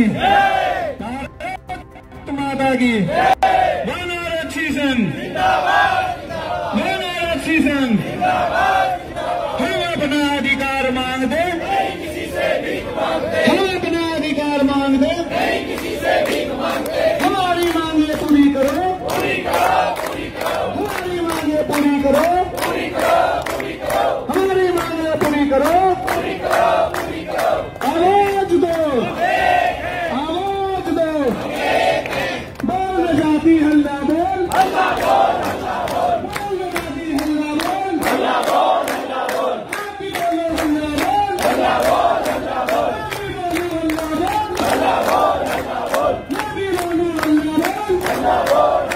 की, भारत माता की। वन आरक्षण, वन आरक्षण। हम अपना अधिकार मांगते, हम अपना अधिकार मांगते, हमारी मांगे पूरी करो, हमारी मांगे पूरी करो, हमारी मांगे पूरी करो। आवाज दो, आवाज दो, बोल जाती हल्ला बोल, बोल जाती हल्ला बोल, आप भी बोलो हल्ला बोल, मैं भी बोलूं हल्ला बोल, मैं भी बोलूं हल्ला बोल,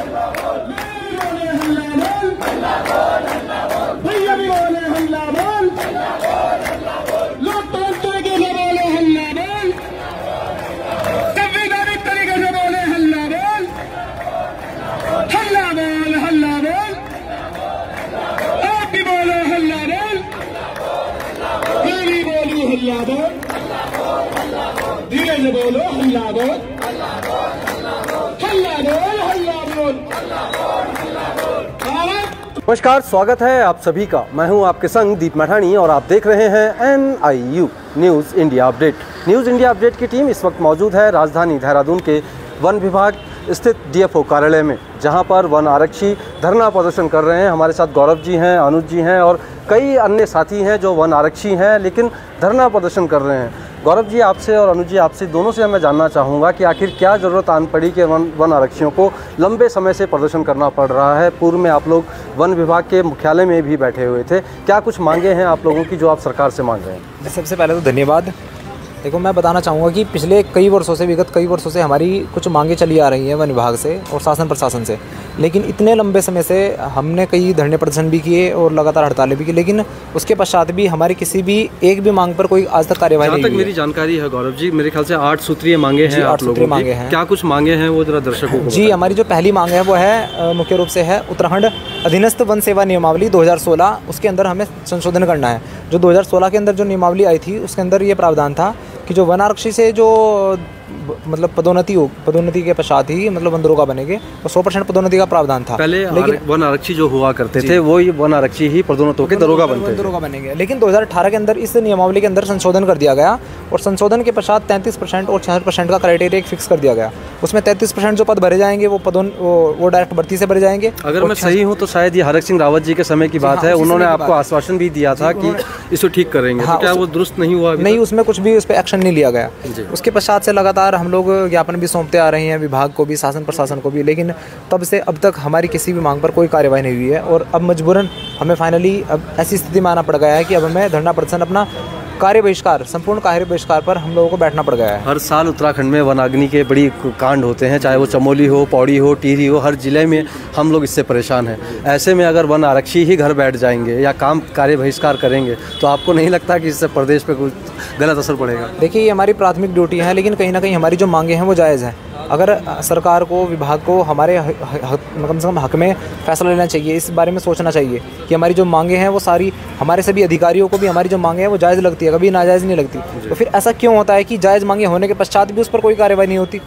भैया भी बोले हल्ला बोल, लोकतंत्र के से बोले हल्ला बोल, संवैधानिक तरीके से बोले हल्ला बोल, हल्ला बोल, हल्ला बोल। आप भी बोलो हल्ला बोल, मैं भी बोलूं हल्ला बोल, धीरे से बोलो हल्ला बोल, हल्ला बोल, हल्ला बोल। नमस्कार, स्वागत है आप सभी का। मैं हूं आपके संग दीप मैठाणी और आप देख रहे हैं NIU news India update. News India update की टीम इस वक्त मौजूद है राजधानी देहरादून के वन विभाग स्थित DFO कार्यालय में, जहां पर वन आरक्षी धरना प्रदर्शन कर रहे हैं। हमारे साथ गौरव जी हैं, अनुज जी हैं और कई अन्य साथी हैं जो वन आरक्षी हैं लेकिन धरना प्रदर्शन कर रहे हैं। गौरव जी, आपसे और अनुज जी, आपसे दोनों से मैं जानना चाहूँगा कि आखिर क्या ज़रूरत आन पड़ी कि वन आरक्षियों को लंबे समय से प्रदर्शन करना पड़ रहा है। पूर्व में आप लोग वन विभाग के मुख्यालय में भी बैठे हुए थे, क्या कुछ मांगे हैं आप लोगों की जो आप सरकार से मांग रहे हैं? सबसे पहले तो धन्यवाद। देखो, मैं बताना चाहूँगा कि पिछले विगत कई वर्षों से हमारी कुछ मांगे चली आ रही हैं वन विभाग से और शासन प्रशासन से, लेकिन इतने लंबे समय से हमने कई धरने प्रदर्शन भी किए और लगातार हड़तालें भी की, लेकिन उसके पश्चात भी हमारी किसी भी एक भी मांग पर कोई आज तक कार्यवाही नहीं हुई। जहाँ तक मेरी जानकारी है गौरव जी, मेरे ख्याल से 8 सूत्रीय मांगे हैं आप लोगों की। क्या कुछ मांगे हैं वो जरा दर्शकों को जी, हमारी जो पहली मांग है वो है मुख्य रूप से है उत्तराखंड अधीनस्थ वन सेवा नियमावली 2016, उसके अंदर हमें संशोधन करना है। जो 2016 के अंदर जो नियमावली आई थी उसके अंदर ये प्रावधान था कि जो वन आरक्षी से जो मतलब पदोन्नति के पश्चात ही मतलब वन दरोगा बनेंगे और 100% पदोन्नति का प्रावधान था। पहले लेकिन वन आरक्षी जो हुआ करते थे वो ही वन आरक्षी ही पदोन्नत होकर दरोगा बनेंगे। लेकिन 2018 के अंदर इस नियमावली के अंदर संशोधन कर दिया गया और संशोधन के पश्चात 33% और 66% का क्राइटेरिया फिक्स कर दिया गया। उसमें 33% जो पद भरे जाएंगे वो डायरेक्ट भर्ती से भरे जाएंगे। अगर मैं सही हूँ तो शायद ये हरक सिंह रावत जी के समय की बात है, उन्होंने आपको आश्वासन भी दिया था कि इसको ठीक करेंगे। क्या वो दुरुस्त नहीं हुआ? नहीं, उसमें कुछ भी उस पर एक्शन नहीं लिया गया। उसके पश्चात से लगातार हम लोग ज्ञापन भी सौंपते आ रहे हैं विभाग को भी, शासन प्रशासन को भी, लेकिन तब से अब तक हमारी किसी भी मांग पर कोई कार्रवाई नहीं हुई है। और अब मजबूरन हमें फाइनली अब ऐसी स्थिति में आना पड़ गया है कि अब हमें धरना प्रदर्शन अपना संपूर्ण कार्य बहिष्कार पर हम लोगों को बैठना पड़ गया है। हर साल उत्तराखंड में वनाग्नि के बड़ी कांड होते हैं, चाहे वो चमोली हो, पौड़ी हो, टिहरी हो, हर जिले में हम लोग इससे परेशान हैं। ऐसे में अगर वन आरक्षी ही घर बैठ जाएंगे या कार्य बहिष्कार करेंगे तो आपको नहीं लगता कि इससे प्रदेश पे कुछ गलत असर पड़ेगा? देखिए, ये हमारी प्राथमिक ड्यूटी है, लेकिन कहीं ना कहीं हमारी जो मांगे हैं वो जायज़ हैं। अगर सरकार को, विभाग को हमारे कम से कम हक में फैसला लेना चाहिए, इस बारे में सोचना चाहिए कि हमारी जो मांगे हैं वो सारी, हमारे सभी अधिकारियों को भी हमारी जो मांगे हैं वो जायज़ लगती है, कभी नाजायज़ नहीं लगती। तो फिर ऐसा क्यों होता है कि जायज़ मांगे होने के पश्चात भी उस पर कोई कार्रवाई नहीं होती?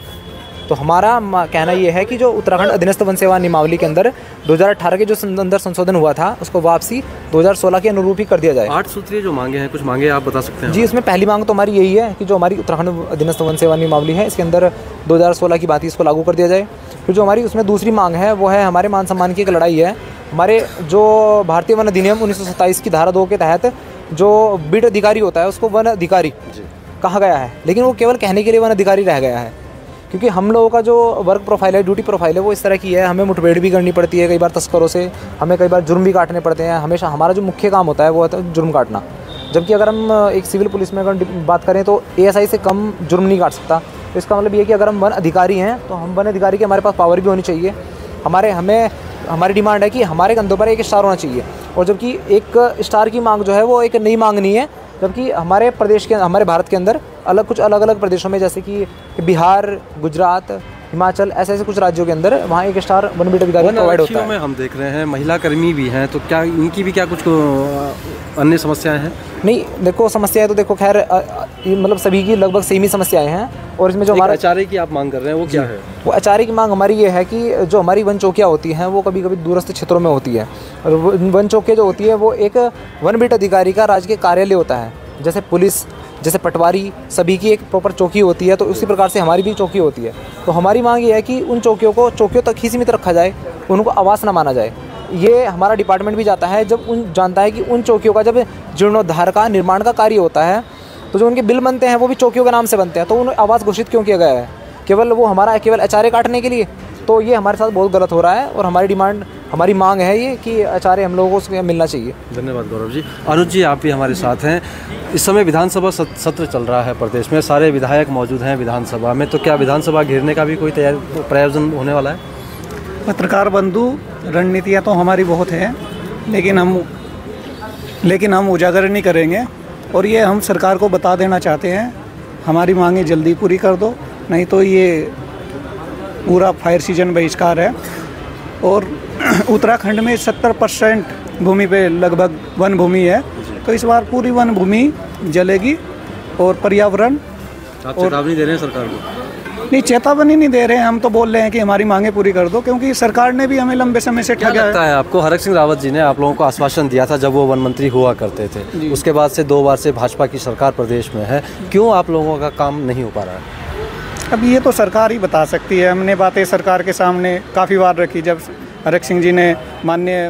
तो हमारा कहना ये है कि जो उत्तराखंड अधीनस्थ वन सेवा नियमावली के अंदर 2018 के जो अंदर संशोधन हुआ था उसको वापसी 2016 के अनुरूप ही कर दिया जाए। 8 सूत्रीय जो मांगे हैं, कुछ मांगे आप बता सकते हैं? जी, इसमें पहली मांग तो हमारी यही है कि जो हमारी उत्तराखंड अधीनस्थ वन सेवा नियमावली है इसके अंदर 2016 की बात ही इसको लागू कर दिया जाए। फिर जो हमारी उसमें दूसरी मांग है वो है हमारे मान सम्मान की एक लड़ाई है। हमारे जो भारतीय वन अधिनियम 1927 की धारा 2 के तहत जो बीट अधिकारी होता है उसको वन अधिकारी कहा गया है, लेकिन वो केवल कहने के लिए वन अधिकारी रह गया है, क्योंकि हम लोगों का जो वर्क प्रोफाइल है, ड्यूटी प्रोफाइल है, वो इस तरह की है। हमें मुठभेड़ भी करनी पड़ती है कई बार तस्करों से, हमें कई बार जुर्म भी काटने पड़ते हैं। हमेशा हमारा जो मुख्य काम होता है वो होता है जुर्म काटना। जबकि अगर हम एक सिविल पुलिस में अगर बात करें तो ASI से कम जुर्म नहीं काट सकता। तो इसका मतलब ये है कि अगर हम वन अधिकारी हैं तो हम वन अधिकारी के हमारे पास पावर भी होनी चाहिए। हमारी डिमांड है कि हमारे कंधों पर 1 स्टार होना चाहिए, और जबकि 1 स्टार की मांग जो है वो एक नई मांग नहीं है। जबकि हमारे भारत के अंदर अलग अलग प्रदेशों में, जैसे कि बिहार, गुजरात, हिमाचल, ऐसे कुछ राज्यों के अंदर वहाँ 1 स्टार वन बीट अधिकारी प्रोवाइड होता है। में हम देख रहे हैं महिला कर्मी भी हैं, तो क्या इनकी भी क्या कुछ अन्य समस्याएं हैं? नहीं, देखो समस्याएं तो देखो खैर मतलब सभी की लगभग सेम ही समस्याएं हैं। और इसमें जो हमारा एचआरए की आप मांग कर रहे हैं वो क्या है? वो एचआरए की मांग हमारी ये है कि जो हमारी वन चौकियाँ होती हैं वो कभी कभी दूरस्थ क्षेत्रों में होती है। और वन चौकियाँ जो होती है वो एक वन बिट अधिकारी का राज्य के कार्यालय होता है। जैसे पुलिस, जैसे पटवारी, सभी की एक प्रॉपर चौकी होती है, तो उसी प्रकार से हमारी भी चौकी होती है। तो हमारी मांग ये है कि उन चौकियों को चौकियों तक ही सीमित रखा जाए, उनको आवास ना माना जाए। ये हमारा डिपार्टमेंट भी जाता है, जब जानता है कि उन चौकियों का जब जीर्णोद्धार का निर्माण का कार्य होता है तो जो उनके बिल बनते हैं वो भी चौकियों के नाम से बनते हैं। तो उन्हें आवास घोषित क्यों किया गया है? केवल वो हमारा केवल एचआरए काटने के लिए? तो ये हमारे साथ बहुत गलत हो रहा है और हमारी मांग है ये कि एचआरए हम लोगों को उसमें मिलना चाहिए। धन्यवाद गौरव जी। अनुज जी, आप भी हमारे साथ हैं। इस समय विधानसभा सत्र चल रहा है प्रदेश में, सारे विधायक मौजूद हैं विधानसभा में, तो क्या विधानसभा घेरने का भी कोई प्रयोजन होने वाला है? पत्रकार बंधु, रणनीतियाँ तो हमारी बहुत हैं, लेकिन हम उजागर नहीं करेंगे। और ये हम सरकार को बता देना चाहते हैं, हमारी मांगें जल्दी पूरी कर दो, नहीं तो ये पूरा फायर सीजन बहिष्कार है। और उत्तराखंड में 70% भूमि पे लगभग वन भूमि है, तो इस बार पूरी वन भूमि जलेगी। और पर्यावरण आप चेतावनी दे रहे हैं सरकार को? नहीं, चेतावनी नहीं दे रहे हैं, हम तो बोल रहे हैं कि हमारी मांगें पूरी कर दो, क्योंकि सरकार ने भी हमें लंबे समय से क्या लगता है आपको? हरक सिंह रावत जी ने आप लोगों को आश्वासन दिया था जब वो वन मंत्री हुआ करते थे, उसके बाद से 2 बार से भाजपा की सरकार प्रदेश में है, क्यों आप लोगों का काम नहीं हो पा रहा है? अब ये तो सरकार ही बता सकती है। हमने बातें सरकार के सामने काफ़ी बार रखी, जब हरक सिंह जी ने माननीय